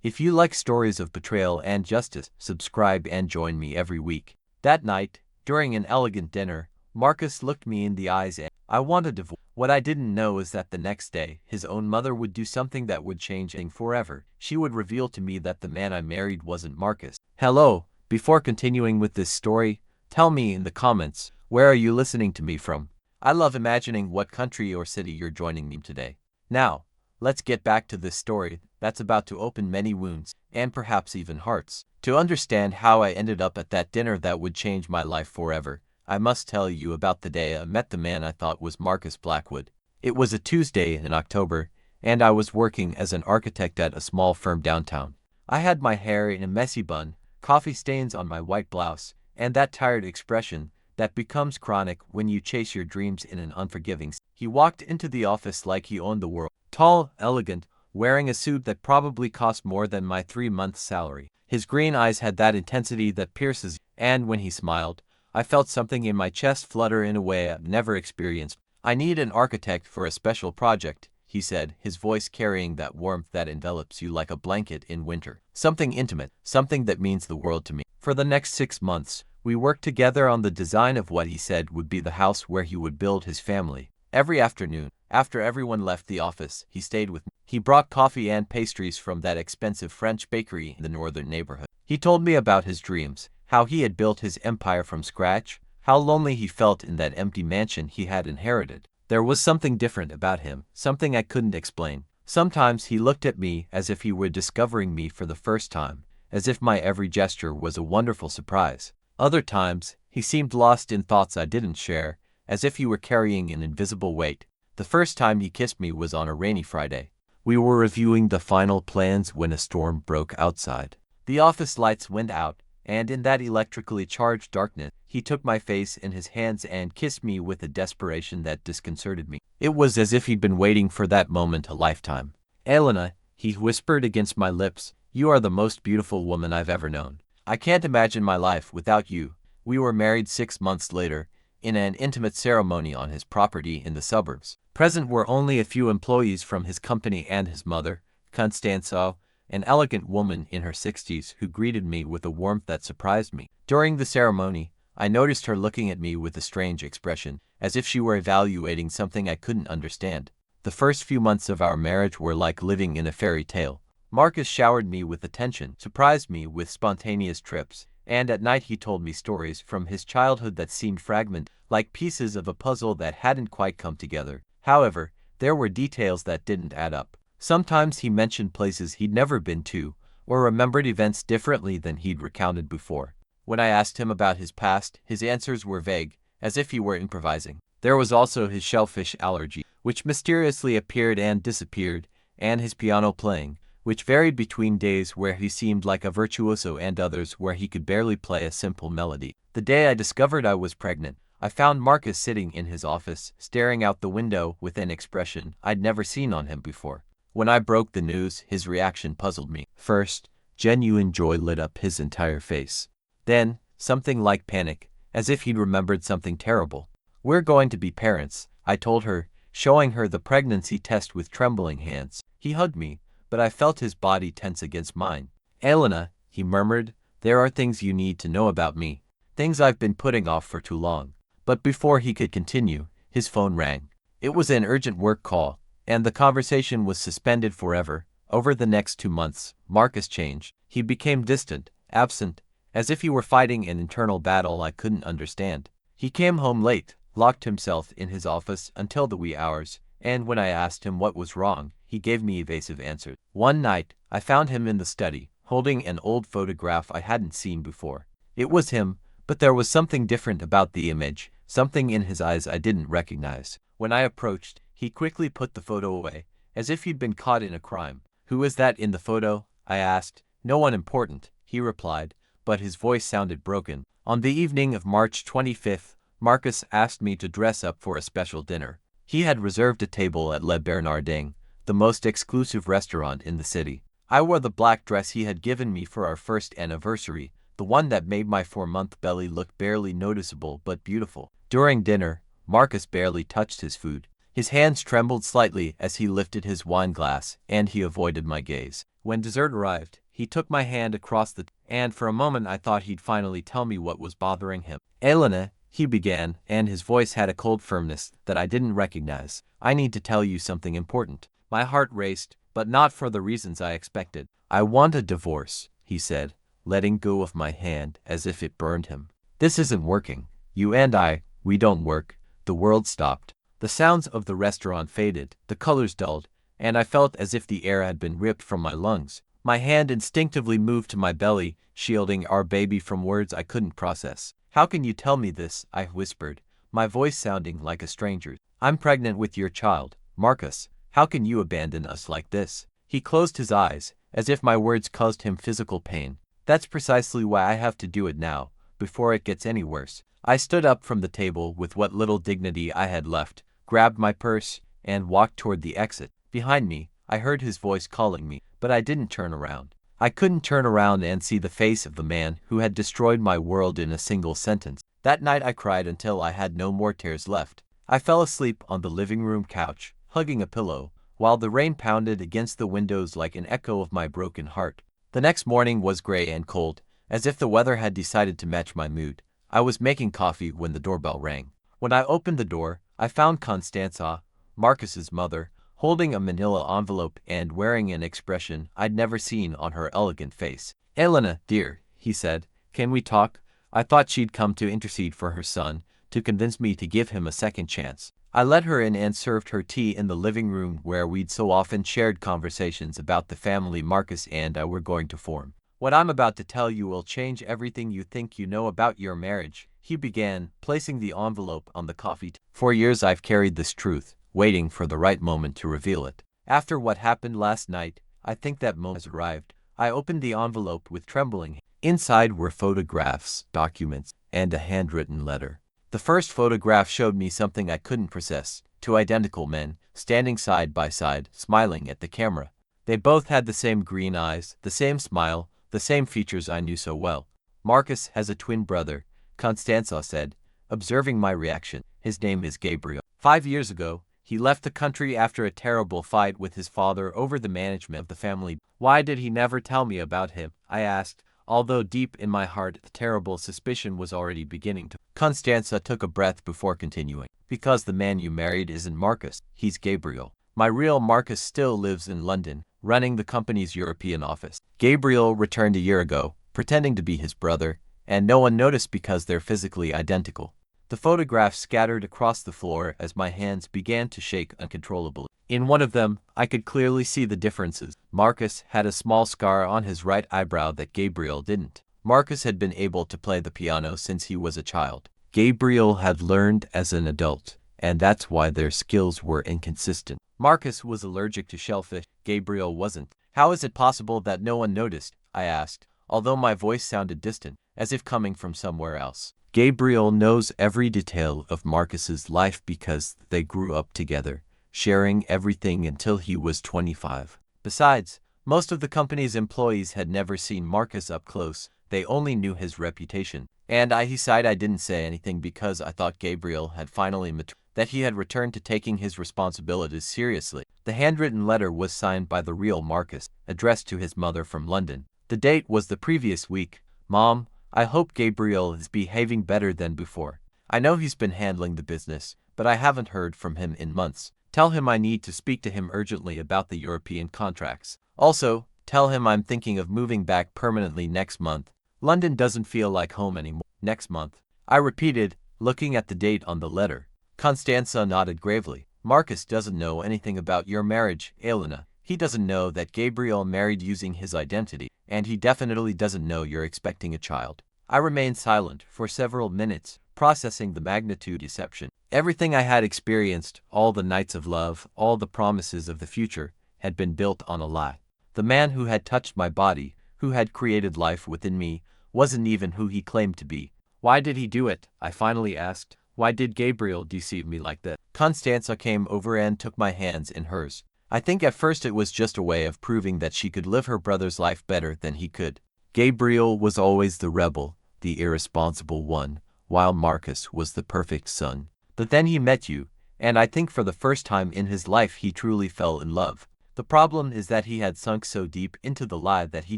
If you like stories of betrayal and justice, subscribe and join me every week. That night, during an elegant dinner, Marcus looked me in the eyes and I wanted to. What I didn't know is that the next day, his own mother would do something that would change him forever. She would reveal to me that the man I married wasn't Marcus. Hello, before continuing with this story, tell me in the comments, where are you listening to me from? I love imagining what country or city you're joining me today. Now, let's get back to this story that's about to open many wounds, and perhaps even hearts. To understand how I ended up at that dinner that would change my life forever, I must tell you about the day I met the man I thought was Marcus Blackwood. It was a Tuesday in October, and I was working as an architect at a small firm downtown. I had my hair in a messy bun, coffee stains on my white blouse, and that tired expression that becomes chronic when you chase your dreams in an unforgiving. He walked into the office like he owned the world. Tall, elegant, wearing a suit that probably cost more than my 3 months' salary. His green eyes had that intensity that pierces, and when he smiled, I felt something in my chest flutter in a way I've never experienced. I need an architect for a special project, he said, his voice carrying that warmth that envelops you like a blanket in winter. Something intimate, something that means the world to me. For the next 6 months, we worked together on the design of what he said would be the house where he would build his family. Every afternoon, after everyone left the office, he stayed with me. He brought coffee and pastries from that expensive French bakery in the northern neighborhood. He told me about his dreams, how he had built his empire from scratch, how lonely he felt in that empty mansion he had inherited. There was something different about him, something I couldn't explain. Sometimes he looked at me as if he were discovering me for the first time, as if my every gesture was a wonderful surprise. Other times, he seemed lost in thoughts I didn't share, as if he were carrying an invisible weight. The first time he kissed me was on a rainy Friday. We were reviewing the final plans when a storm broke outside. The office lights went out, and in that electrically charged darkness, he took my face in his hands and kissed me with a desperation that disconcerted me. It was as if he'd been waiting for that moment a lifetime. "Elena," he whispered against my lips, "you are the most beautiful woman I've ever known. I can't imagine my life without you." We were married 6 months later, in an intimate ceremony on his property in the suburbs. Present were only a few employees from his company and his mother, Constanza, an elegant woman in her 60s who greeted me with a warmth that surprised me. During the ceremony, I noticed her looking at me with a strange expression, as if she were evaluating something I couldn't understand. The first few months of our marriage were like living in a fairy tale. Marcus showered me with attention, surprised me with spontaneous trips, and at night he told me stories from his childhood that seemed fragmented, like pieces of a puzzle that hadn't quite come together. However, there were details that didn't add up. Sometimes he mentioned places he'd never been to, or remembered events differently than he'd recounted before. When I asked him about his past, his answers were vague, as if he were improvising. There was also his shellfish allergy, which mysteriously appeared and disappeared, and his piano playing, which varied between days where he seemed like a virtuoso and others where he could barely play a simple melody. The day I discovered I was pregnant, I found Marcus sitting in his office, staring out the window with an expression I'd never seen on him before. When I broke the news, his reaction puzzled me. First, genuine joy lit up his entire face. Then, something like panic, as if he'd remembered something terrible. "We're going to be parents," I told her, showing her the pregnancy test with trembling hands. He hugged me, but I felt his body tense against mine. "Elena," he murmured, "there are things you need to know about me, things I've been putting off for too long." But before he could continue, his phone rang. It was an urgent work call, and the conversation was suspended forever. Over the next 2 months, Marcus changed. He became distant, absent, as if he were fighting an internal battle I couldn't understand. He came home late, locked himself in his office until the wee hours, and when I asked him what was wrong, he gave me evasive answers. One night, I found him in the study, holding an old photograph I hadn't seen before. It was him, but there was something different about the image, something in his eyes I didn't recognize. When I approached, he quickly put the photo away, as if he'd been caught in a crime. "Who is that in the photo?" I asked. "No one important," he replied, but his voice sounded broken. On the evening of March 25th, Marcus asked me to dress up for a special dinner. He had reserved a table at Le Bernardin, the most exclusive restaurant in the city. I wore the black dress he had given me for our first anniversary, the one that made my 4-month belly look barely noticeable but beautiful. During dinner, Marcus barely touched his food. His hands trembled slightly as he lifted his wine glass, and he avoided my gaze. When dessert arrived, he took my hand across and for a moment I thought he'd finally tell me what was bothering him. Elena, he began, and his voice had a cold firmness that I didn't recognize. I need to tell you something important. My heart raced, but not for the reasons I expected. I want a divorce, he said, letting go of my hand as if it burned him. This isn't working. You and I, we don't work. The world stopped. The sounds of the restaurant faded, the colors dulled, and I felt as if the air had been ripped from my lungs. My hand instinctively moved to my belly, shielding our baby from words I couldn't process. How can you tell me this? I whispered, my voice sounding like a stranger's. I'm pregnant with your child, Marcus. How can you abandon us like this? He closed his eyes, as if my words caused him physical pain. That's precisely why I have to do it now, before it gets any worse. I stood up from the table with what little dignity I had left, grabbed my purse, and walked toward the exit. Behind me, I heard his voice calling me, but I didn't turn around. I couldn't turn around and see the face of the man who had destroyed my world in a single sentence. That night I cried until I had no more tears left. I fell asleep on the living room couch, hugging a pillow, while the rain pounded against the windows like an echo of my broken heart. The next morning was gray and cold, as if the weather had decided to match my mood. I was making coffee when the doorbell rang. When I opened the door, I found Constanza, Marcus's mother, holding a manila envelope and wearing an expression I'd never seen on her elegant face. Elena, dear, he said, can we talk? I thought she'd come to intercede for her son, to convince me to give him a second chance. I let her in and served her tea in the living room where we'd so often shared conversations about the family Marcus and I were going to form. What I'm about to tell you will change everything you think you know about your marriage, he began, placing the envelope on the coffee table. For years I've carried this truth, waiting for the right moment to reveal it. After what happened last night, I think that moment has arrived. I opened the envelope with trembling. Inside were photographs, documents, and a handwritten letter. The first photograph showed me something I couldn't process: two identical men, standing side by side, smiling at the camera. They both had the same green eyes, the same smile, the same features I knew so well. Marcus has a twin brother, Constanza said, observing my reaction. His name is Gabriel. 5 years ago, he left the country after a terrible fight with his father over the management of the family. Why did he never tell me about him? I asked, although deep in my heart the terrible suspicion was already beginning to. Constanza took a breath before continuing. Because the man you married isn't Marcus, he's Gabriel. My real Marcus still lives in London, running the company's European office. Gabriel returned a year ago, pretending to be his brother, and no one noticed because they're physically identical. The photographs scattered across the floor as my hands began to shake uncontrollably. In one of them, I could clearly see the differences. Marcus had a small scar on his right eyebrow that Gabriel didn't. Marcus had been able to play the piano since he was a child. Gabriel had learned as an adult, and that's why their skills were inconsistent. Marcus was allergic to shellfish. Gabriel wasn't. How is it possible that no one noticed? I asked, although my voice sounded distant, as if coming from somewhere else. Gabriel knows every detail of Marcus's life because they grew up together, sharing everything until he was 25. Besides, most of the company's employees had never seen Marcus up close. They only knew his reputation. And I didn't say anything because I thought Gabriel had finally matured, that he had returned to taking his responsibilities seriously. The handwritten letter was signed by the real Marcus, addressed to his mother from London. The date was the previous week. Mom, I hope Gabriel is behaving better than before. I know he's been handling the business, but I haven't heard from him in months. Tell him I need to speak to him urgently about the European contracts. Also, tell him I'm thinking of moving back permanently next month. London doesn't feel like home anymore. Next month, I repeated, looking at the date on the letter. Constanza nodded gravely. Marcus doesn't know anything about your marriage, Elena. He doesn't know that Gabriel married using his identity, and he definitely doesn't know you're expecting a child. I remained silent for several minutes, processing the magnitude of deception. Everything I had experienced, all the nights of love, all the promises of the future, had been built on a lie. The man who had touched my body, who had created life within me, wasn't even who he claimed to be. Why did he do it? I finally asked. Why did Gabriel deceive me like that? Constanza came over and took my hands in hers. I think at first it was just a way of proving that she could live her brother's life better than he could. Gabriel was always the rebel, the irresponsible one, while Marcus was the perfect son. But then he met you, and I think for the first time in his life he truly fell in love. The problem is that he had sunk so deep into the lie that he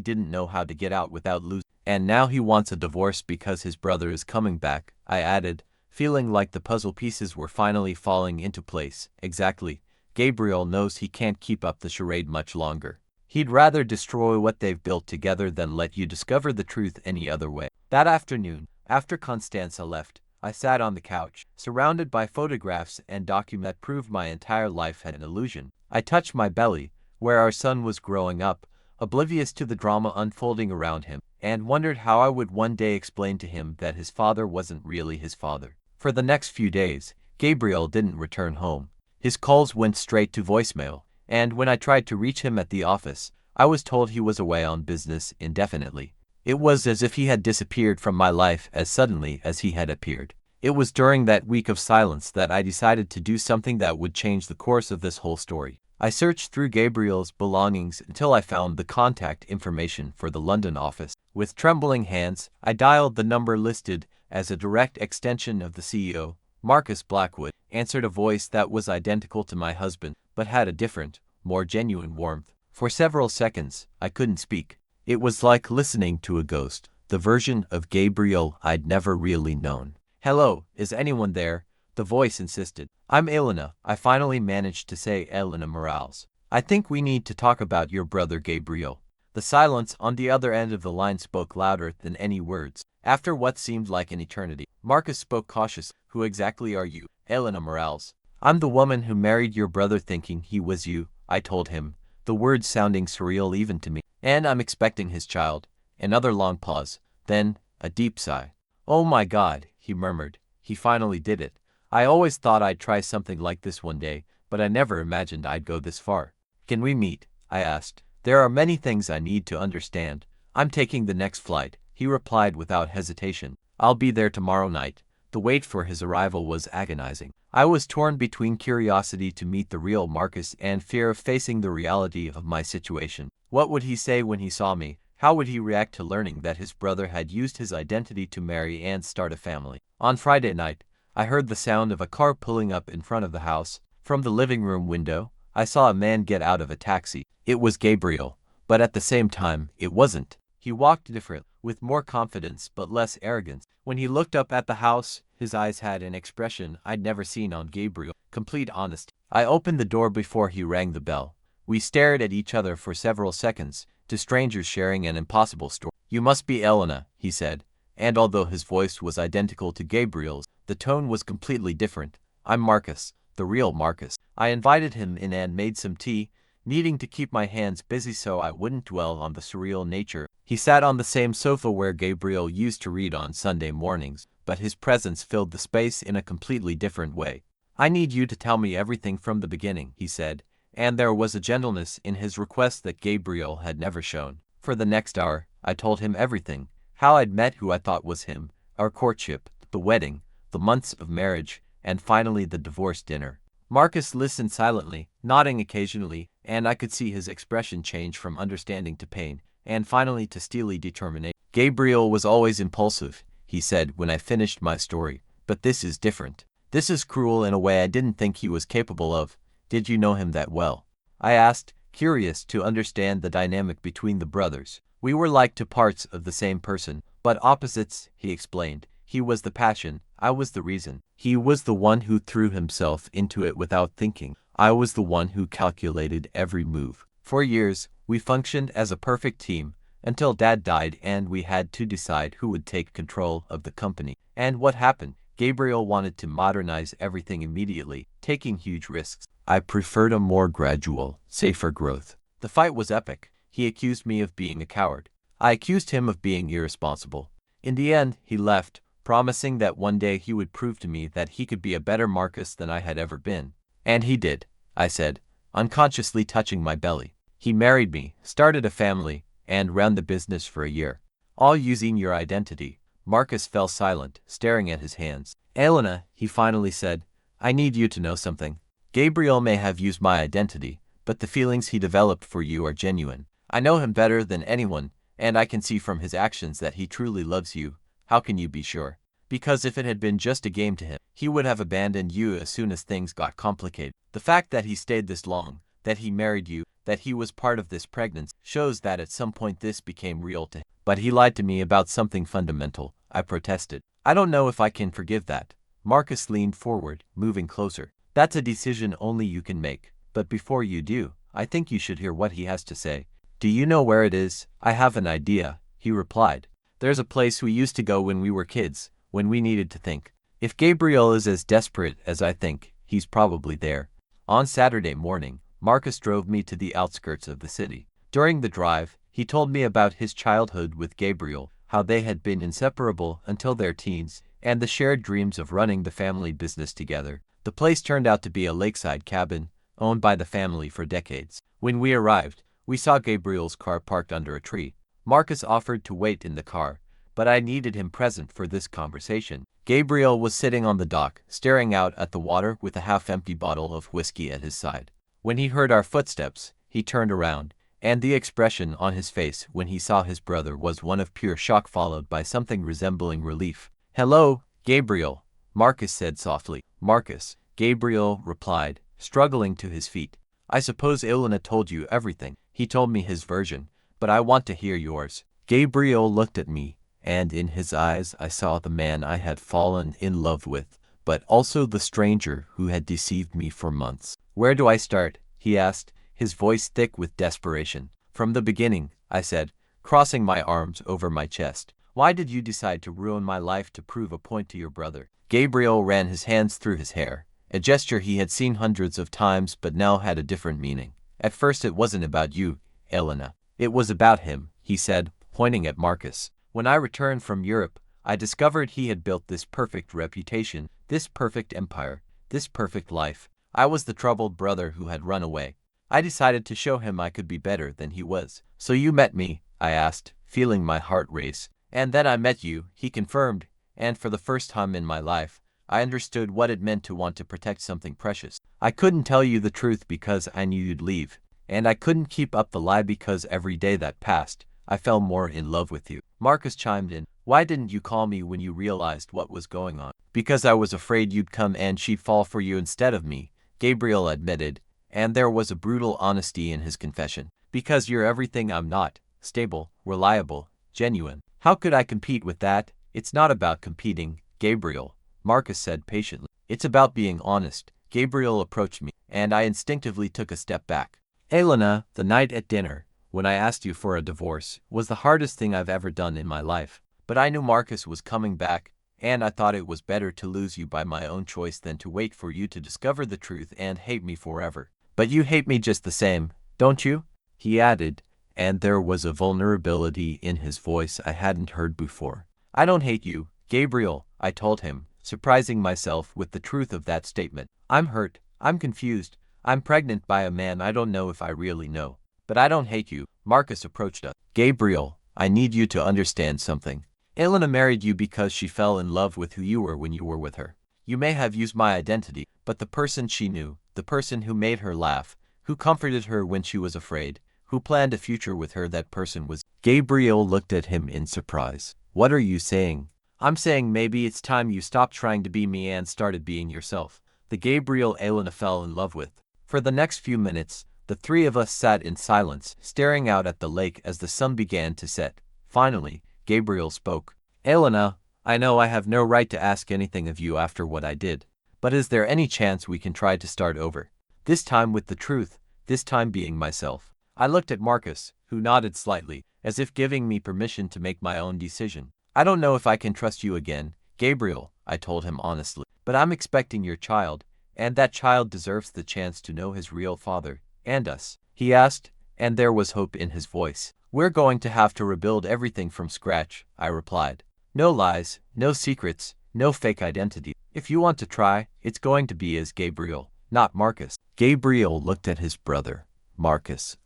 didn't know how to get out without losing. And now he wants a divorce because his brother is coming back, I added, feeling like the puzzle pieces were finally falling into place. Exactly. Gabriel knows he can't keep up the charade much longer. He'd rather destroy what they've built together than let you discover the truth any other way. That afternoon, after Constanza left, I sat on the couch, surrounded by photographs and documents that proved my entire life had an illusion. I touched my belly, where our son was growing up, oblivious to the drama unfolding around him, and wondered how I would one day explain to him that his father wasn't really his father. For the next few days, Gabriel didn't return home. His calls went straight to voicemail, and when I tried to reach him at the office, I was told he was away on business indefinitely. It was as if he had disappeared from my life as suddenly as he had appeared. It was during that week of silence that I decided to do something that would change the course of this whole story. I searched through Gabriel's belongings until I found the contact information for the London office. With trembling hands, I dialed the number listed as a direct extension of the CEO. Marcus Blackwood answered a voice that was identical to my husband, but had a different, more genuine warmth. For several seconds, I couldn't speak. It was like listening to a ghost, the version of Gabriel I'd never really known. "Hello, is anyone there?" the voice insisted. "I'm Elena," I finally managed to say. "Elena Morales. I think we need to talk about your brother Gabriel." The silence on the other end of the line spoke louder than any words. After what seemed like an eternity, Marcus spoke cautiously. "Who exactly are you, Elena Morales?" "I'm the woman who married your brother thinking he was you," I told him, the words sounding surreal even to me. "And I'm expecting his child." Another long pause, then a deep sigh. "Oh my God," he murmured. He finally did it. "I always thought I'd try something like this one day, but I never imagined I'd go this far." "Can we meet?" I asked. "There are many things I need to understand." "I'm taking the next flight," he replied without hesitation. "I'll be there tomorrow night." The wait for his arrival was agonizing. I was torn between curiosity to meet the real Marcus and fear of facing the reality of my situation. What would he say when he saw me? How would he react to learning that his brother had used his identity to marry and start a family? On Friday night, I heard the sound of a car pulling up in front of the house. From the living room window, I saw a man get out of a taxi. It was Gabriel, but at the same time, it wasn't. He walked different, with more confidence but less arrogance. When he looked up at the house, his eyes had an expression I'd never seen on Gabriel, complete honesty. I opened the door before he rang the bell. We stared at each other for several seconds, two strangers sharing an impossible story. "You must be Elena," he said, and although his voice was identical to Gabriel's, the tone was completely different. "I'm Marcus, the real Marcus." I invited him in and made some tea, needing to keep my hands busy so I wouldn't dwell on the surreal nature. He sat on the same sofa where Gabriel used to read on Sunday mornings, but his presence filled the space in a completely different way. "I need you to tell me everything from the beginning," he said, and there was a gentleness in his request that Gabriel had never shown. For the next hour, I told him everything: how I'd met who I thought was him, our courtship, the wedding, the months of marriage, and finally the divorce dinner. Marcus listened silently, nodding occasionally, and I could see his expression change from understanding to pain, and finally to steely determination. "Gabriel was always impulsive," he said when I finished my story, "but this is different. This is cruel in a way I didn't think he was capable of." "Did you know him that well?" I asked, curious to understand the dynamic between the brothers. "We were like two parts of the same person, but opposites," he explained. "He was the passion, I was the reason. He was the one who threw himself into it without thinking. I was the one who calculated every move. For years, we functioned as a perfect team, until Dad died and we had to decide who would take control of the company. And what happened? Gabriel wanted to modernize everything immediately, taking huge risks. I preferred a more gradual, safer growth. The fight was epic. He accused me of being a coward. I accused him of being irresponsible. In the end, he left, promising that one day he would prove to me that he could be a better Marcus than I had ever been. "And he did," I said, unconsciously touching my belly. "He married me, started a family, and ran the business for a year. All using your identity." Marcus fell silent, staring at his hands. "Elena," he finally said, "I need you to know something. Gabriel may have used my identity, but the feelings he developed for you are genuine. I know him better than anyone, and I can see from his actions that he truly loves you." "How can you be sure?" "Because if it had been just a game to him, he would have abandoned you as soon as things got complicated. The fact that he stayed this long, that he married you, that he was part of this pregnancy shows that at some point this became real to him. But he lied to me about something fundamental, I protested. I don't know if I can forgive that. Marcus leaned forward, moving closer. That's a decision only you can make. But before you do, I think you should hear what he has to say. Do you know where it is? I have an idea, he replied. There's a place we used to go when we were kids, when we needed to think. If Gabriel is as desperate as I think, he's probably there. On Saturday morning, Marcus drove me to the outskirts of the city. During the drive, he told me about his childhood with Gabriel, how they had been inseparable until their teens, and the shared dreams of running the family business together. The place turned out to be a lakeside cabin, owned by the family for decades. When we arrived, we saw Gabriel's car parked under a tree. Marcus offered to wait in the car, but I needed him present for this conversation. Gabriel was sitting on the dock, staring out at the water with a half-empty bottle of whiskey at his side. When he heard our footsteps, he turned around, and the expression on his face when he saw his brother was one of pure shock followed by something resembling relief. "Hello, Gabriel," Marcus said softly. "Marcus," Gabriel replied, struggling to his feet. "I suppose Elena told you everything." He told me his version, but I want to hear yours. Gabriel looked at me, and in his eyes I saw the man I had fallen in love with, but also the stranger who had deceived me for months. "Where do I start?" he asked, his voice thick with desperation. "From the beginning," I said, crossing my arms over my chest. "Why did you decide to ruin my life to prove a point to your brother?" Gabriel ran his hands through his hair, a gesture he had seen hundreds of times but now had a different meaning. "At first it wasn't about you, Elena. It was about him," he said, pointing at Marcus. "When I returned from Europe, I discovered he had built this perfect reputation, this perfect empire, this perfect life. I was the troubled brother who had run away. I decided to show him I could be better than he was." "So you met me?" I asked, feeling my heart race. "And then I met you," he confirmed, "and for the first time in my life, I understood what it meant to want to protect something precious. I couldn't tell you the truth because I knew you'd leave, and I couldn't keep up the lie because every day that passed, I fell more in love with you." Marcus chimed in. "Why didn't you call me when you realized what was going on?" "Because I was afraid you'd come and she'd fall for you instead of me," Gabriel admitted, and there was a brutal honesty in his confession. "Because you're everything I'm not, stable, reliable, genuine." "How could I compete with that?" "It's not about competing, Gabriel," Marcus said patiently. "It's about being honest." Gabriel approached me, and I instinctively took a step back. "Elena, the night at dinner, when I asked you for a divorce, was the hardest thing I've ever done in my life. But I knew Marcus was coming back, and I thought it was better to lose you by my own choice than to wait for you to discover the truth and hate me forever. But you hate me just the same, don't you?" he added, and there was a vulnerability in his voice I hadn't heard before. "I don't hate you, Gabriel," I told him, surprising myself with the truth of that statement. "I'm hurt, I'm confused, I'm pregnant by a man I don't know if I really know. But I don't hate you." Marcus approached us. "Gabriel, I need you to understand something. Elena married you because she fell in love with who you were when you were with her. You may have used my identity, but the person she knew, the person who made her laugh, who comforted her when she was afraid, who planned a future with her, that person was—" Gabriel looked at him in surprise. "What are you saying?" "I'm saying maybe it's time you stopped trying to be me and started being yourself. The Gabriel Elena fell in love with." For the next few minutes, the three of us sat in silence, staring out at the lake as the sun began to set. Finally, Gabriel spoke. "Elena, I know I have no right to ask anything of you after what I did, but is there any chance we can try to start over? This time with the truth, this time being myself." I looked at Marcus, who nodded slightly, as if giving me permission to make my own decision. "I don't know if I can trust you again, Gabriel," I told him honestly, "but I'm expecting your child, and that child deserves the chance to know his real father, and us." He asked, and there was hope in his voice. "We're going to have to rebuild everything from scratch," I replied. "No lies, no secrets, no fake identity. If you want to try, it's going to be as Gabriel, not Marcus." Gabriel looked at his brother. "Marcus,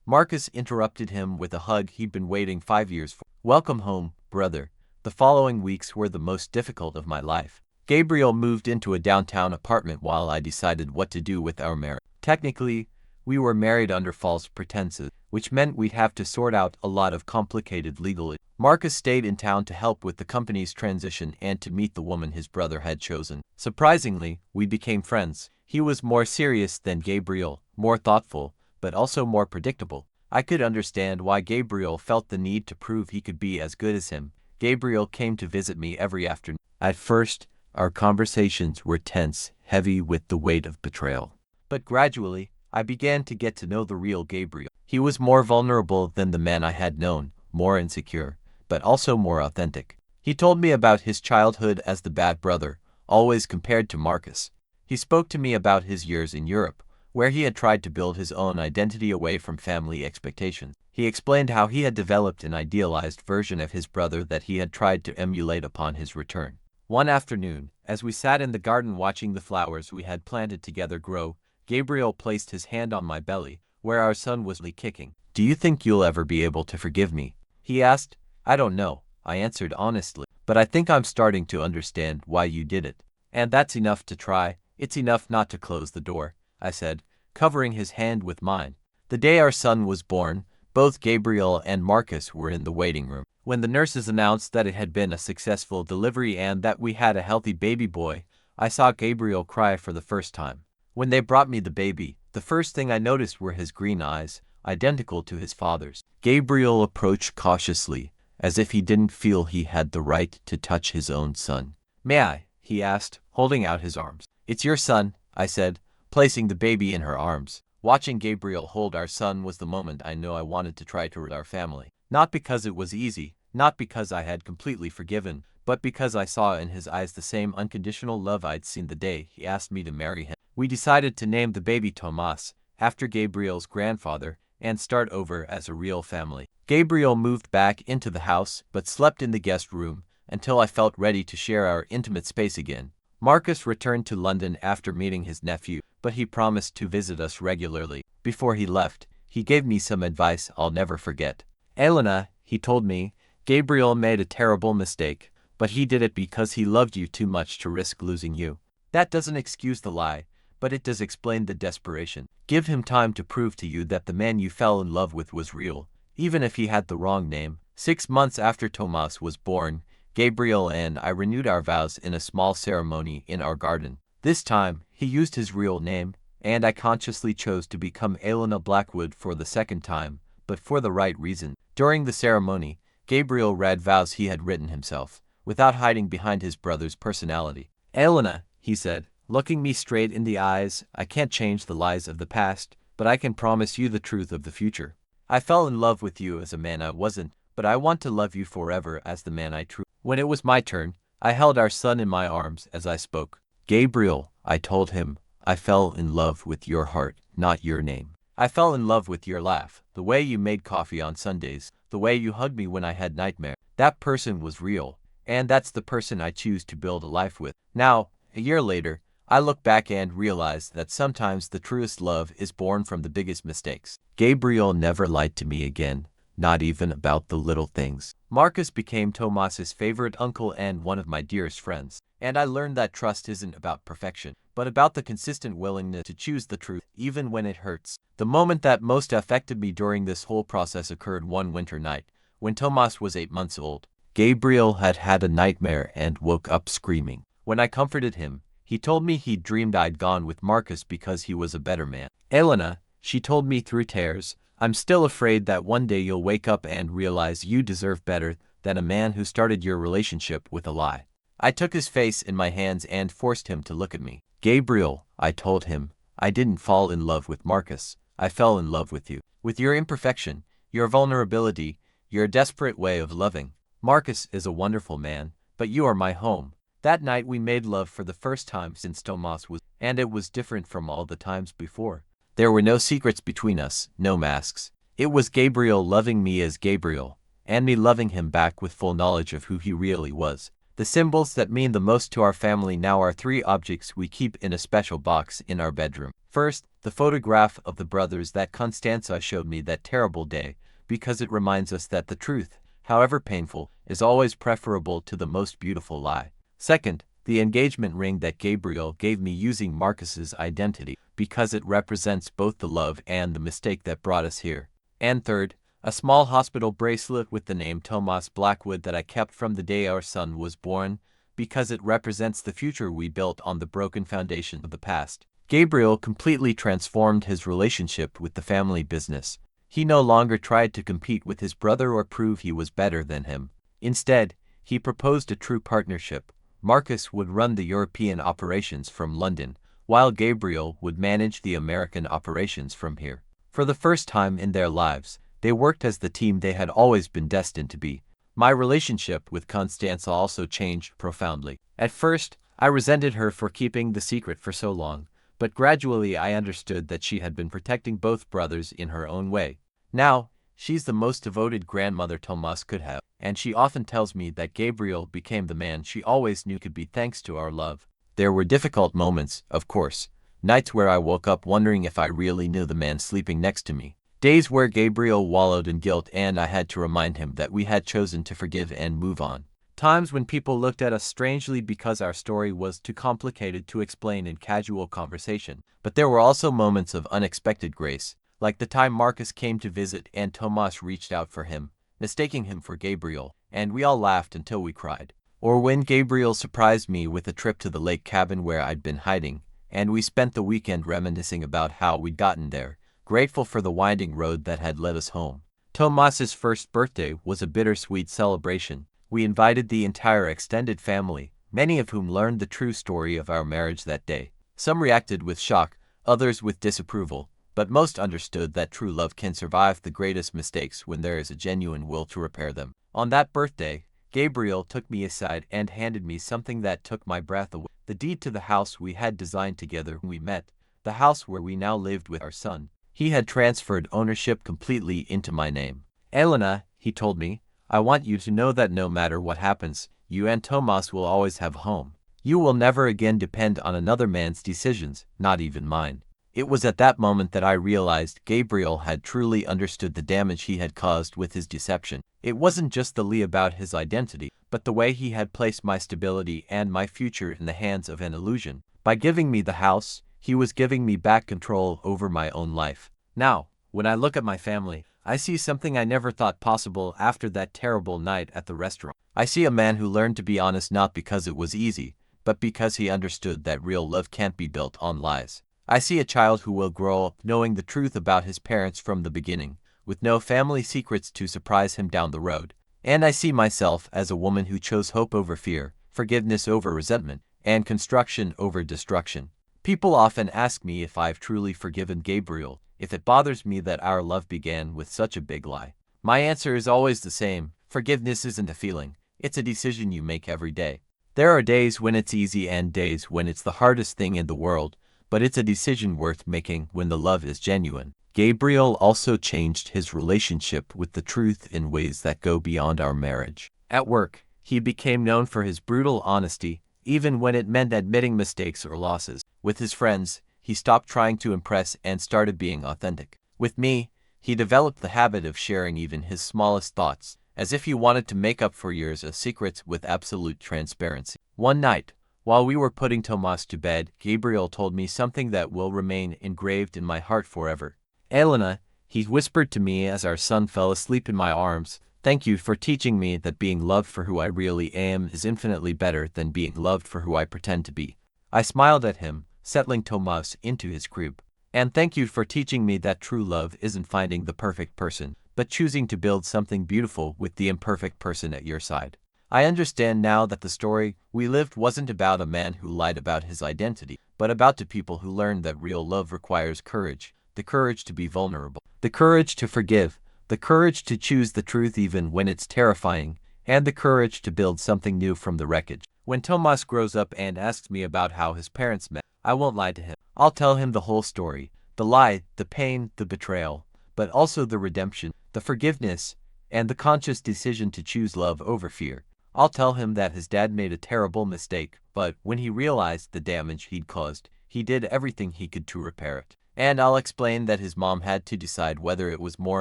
Marcus interrupted him with a hug he'd been waiting 5 years for. "Welcome home, brother. The following weeks were the most difficult of my life." Gabriel moved into a downtown apartment while I decided what to do with our marriage. Technically, we were married under false pretenses, which meant we'd have to sort out a lot of complicated legal issues. Marcus stayed in town to help with the company's transition and to meet the woman his brother had chosen. Surprisingly, we became friends. He was more serious than Gabriel, more thoughtful, but also more predictable. I could understand why Gabriel felt the need to prove he could be as good as him. Gabriel came to visit me every afternoon. At first, our conversations were tense, heavy with the weight of betrayal. But gradually, I began to get to know the real Gabriel. He was more vulnerable than the man I had known, more insecure, but also more authentic. He told me about his childhood as the bad brother, always compared to Marcus. He spoke to me about his years in Europe, where he had tried to build his own identity away from family expectations. He explained how he had developed an idealized version of his brother that he had tried to emulate upon his return. One afternoon, as we sat in the garden watching the flowers we had planted together grow, Gabriel placed his hand on my belly, where our son was kicking. "Do you think you'll ever be able to forgive me?" he asked. "I don't know," I answered honestly, "but I think I'm starting to understand why you did it. And that's enough to try. It's enough not to close the door," I said, covering his hand with mine. The day our son was born, both Gabriel and Marcus were in the waiting room. When the nurses announced that it had been a successful delivery and that we had a healthy baby boy, I saw Gabriel cry for the first time. When they brought me the baby, the first thing I noticed were his green eyes, identical to his father's. Gabriel approached cautiously, as if he didn't feel he had the right to touch his own son. "May I?" he asked, holding out his arms. "It's your son," I said, placing the baby in her arms. Watching Gabriel hold our son was the moment I knew I wanted to try to rid our family. Not because it was easy, not because I had completely forgiven, but because I saw in his eyes the same unconditional love I'd seen the day he asked me to marry him. We decided to name the baby Tomas, after Gabriel's grandfather, and start over as a real family. Gabriel moved back into the house, but slept in the guest room, until I felt ready to share our intimate space again. Marcus returned to London after meeting his nephew, but he promised to visit us regularly. Before he left, he gave me some advice I'll never forget. "Elena," he told me, "Gabriel made a terrible mistake, but he did it because he loved you too much to risk losing you. That doesn't excuse the lie, but it does explain the desperation. Give him time to prove to you that the man you fell in love with was real, even if he had the wrong name." 6 months after Tomas was born, Gabriel and I renewed our vows in a small ceremony in our garden. This time, he used his real name, and I consciously chose to become Elena Blackwood for the second time, but for the right reason. During the ceremony, Gabriel read vows he had written himself, without hiding behind his brother's personality. "Elena," he said, looking me straight in the eyes, "I can't change the lies of the past, but I can promise you the truth of the future. I fell in love with you as a man I wasn't, but I want to love you forever as the man I truly." When it was my turn, I held our son in my arms as I spoke. "Gabriel," I told him, "I fell in love with your heart, not your name. I fell in love with your laugh, the way you made coffee on Sundays, the way you hugged me when I had nightmares. That person was real, and that's the person I choose to build a life with." Now, a year later, I look back and realize that sometimes the truest love is born from the biggest mistakes. Gabriel never lied to me again, not even about the little things. Marcus became Tomas's favorite uncle and one of my dearest friends, and I learned that trust isn't about perfection, but about the consistent willingness to choose the truth, even when it hurts. The moment that most affected me during this whole process occurred one winter night, when Tomas was 8 months old. Gabriel had had a nightmare and woke up screaming. When I comforted him, he told me he'd dreamed I'd gone with Marcus because he was a better man. "Elena," she told me through tears, "I'm still afraid that one day you'll wake up and realize you deserve better than a man who started your relationship with a lie." I took his face in my hands and forced him to look at me. "Gabriel," I told him, "I didn't fall in love with Marcus. I fell in love with you. With your imperfection, your vulnerability, your desperate way of loving. Marcus is a wonderful man, but you are my home." That night we made love for the first time since Tomas was, and it was different from all the times before. There were no secrets between us, no masks. It was Gabriel loving me as Gabriel, and me loving him back with full knowledge of who he really was. The symbols that mean the most to our family now are 3 objects we keep in a special box in our bedroom. First, the photograph of the brothers that Constanza showed me that terrible day, because it reminds us that the truth, however painful, is always preferable to the most beautiful lie. Second, the engagement ring that Gabriel gave me using Marcus's identity, because it represents both the love and the mistake that brought us here. And third, a small hospital bracelet with the name Tomas Blackwood that I kept from the day our son was born, because it represents the future we built on the broken foundation of the past. Gabriel completely transformed his relationship with the family business. He no longer tried to compete with his brother or prove he was better than him. Instead, he proposed a true partnership. Marcus would run the European operations from London, while Gabriel would manage the American operations from here. For the first time in their lives, they worked as the team they had always been destined to be. My relationship with Constanza also changed profoundly. At first, I resented her for keeping the secret for so long, but gradually I understood that she had been protecting both brothers in her own way. Now, she's the most devoted grandmother Tomas could have, and she often tells me that Gabriel became the man she always knew could be thanks to our love. There were difficult moments, of course, nights where I woke up wondering if I really knew the man sleeping next to me. Days where Gabriel wallowed in guilt and I had to remind him that we had chosen to forgive and move on. Times when people looked at us strangely because our story was too complicated to explain in casual conversation. But there were also moments of unexpected grace, like the time Marcus came to visit and Tomas reached out for him, mistaking him for Gabriel, and we all laughed until we cried. Or when Gabriel surprised me with a trip to the lake cabin where I'd been hiding, and we spent the weekend reminiscing about how we'd gotten there, grateful for the winding road that had led us home. Tomas's first birthday was a bittersweet celebration. We invited the entire extended family, many of whom learned the true story of our marriage that day. Some reacted with shock, others with disapproval, but most understood that true love can survive the greatest mistakes when there is a genuine will to repair them. On that birthday, Gabriel took me aside and handed me something that took my breath away. The deed to the house we had designed together when we met, the house where we now lived with our son. He had transferred ownership completely into my name. Elena, he told me, I want you to know that no matter what happens, you and Tomas will always have a home. You will never again depend on another man's decisions, not even mine. It was at that moment that I realized Gabriel had truly understood the damage he had caused with his deception. It wasn't just the lie about his identity, but the way he had placed my stability and my future in the hands of an illusion. By giving me the house, he was giving me back control over my own life. Now, when I look at my family, I see something I never thought possible after that terrible night at the restaurant. I see a man who learned to be honest not because it was easy, but because he understood that real love can't be built on lies. I see a child who will grow up knowing the truth about his parents from the beginning, with no family secrets to surprise him down the road. And I see myself as a woman who chose hope over fear, forgiveness over resentment, and construction over destruction. People often ask me if I've truly forgiven Gabriel, if it bothers me that our love began with such a big lie. My answer is always the same: forgiveness isn't a feeling, it's a decision you make every day. There are days when it's easy and days when it's the hardest thing in the world, but it's a decision worth making when the love is genuine. Gabriel also changed his relationship with the truth in ways that go beyond our marriage. At work, he became known for his brutal honesty, even when it meant admitting mistakes or losses. With his friends, he stopped trying to impress and started being authentic. With me, he developed the habit of sharing even his smallest thoughts, as if he wanted to make up for years of secrets with absolute transparency. One night, while we were putting Tomas to bed, Gabriel told me something that will remain engraved in my heart forever. Elena, he whispered to me as our son fell asleep in my arms, thank you for teaching me that being loved for who I really am is infinitely better than being loved for who I pretend to be. I smiled at him, settling Tomas into his crib. And thank you for teaching me that true love isn't finding the perfect person, but choosing to build something beautiful with the imperfect person at your side. I understand now that the story we lived wasn't about a man who lied about his identity, but about two people who learned that real love requires courage, the courage to be vulnerable, the courage to forgive, the courage to choose the truth even when it's terrifying, and the courage to build something new from the wreckage. When Tomas grows up and asks me about how his parents met, I won't lie to him. I'll tell him the whole story, the lie, the pain, the betrayal, but also the redemption, the forgiveness, and the conscious decision to choose love over fear. I'll tell him that his dad made a terrible mistake, but when he realized the damage he'd caused, he did everything he could to repair it. And I'll explain that his mom had to decide whether it was more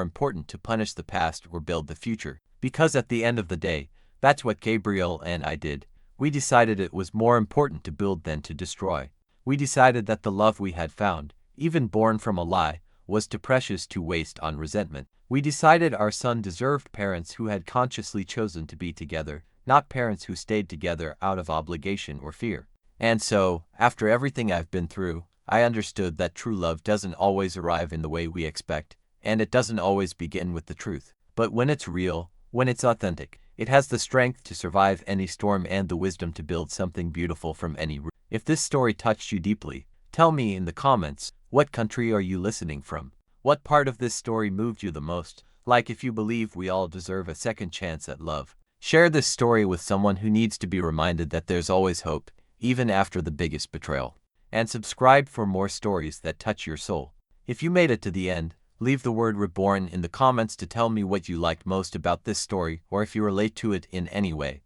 important to punish the past or build the future, because at the end of the day, that's what Gabriel and I did. We decided it was more important to build than to destroy. We decided that the love we had found, even born from a lie, was too precious to waste on resentment. We decided our son deserved parents who had consciously chosen to be together, not parents who stayed together out of obligation or fear. And so, after everything I've been through, I understood that true love doesn't always arrive in the way we expect, and it doesn't always begin with the truth. But when it's real, when it's authentic, it has the strength to survive any storm and the wisdom to build something beautiful from any root. If this story touched you deeply, tell me in the comments, what country are you listening from? What part of this story moved you the most? Like if you believe we all deserve a second chance at love. Share this story with someone who needs to be reminded that there's always hope, even after the biggest betrayal. And subscribe for more stories that touch your soul. If you made it to the end, leave the word reborn in the comments to tell me what you liked most about this story or if you relate to it in any way.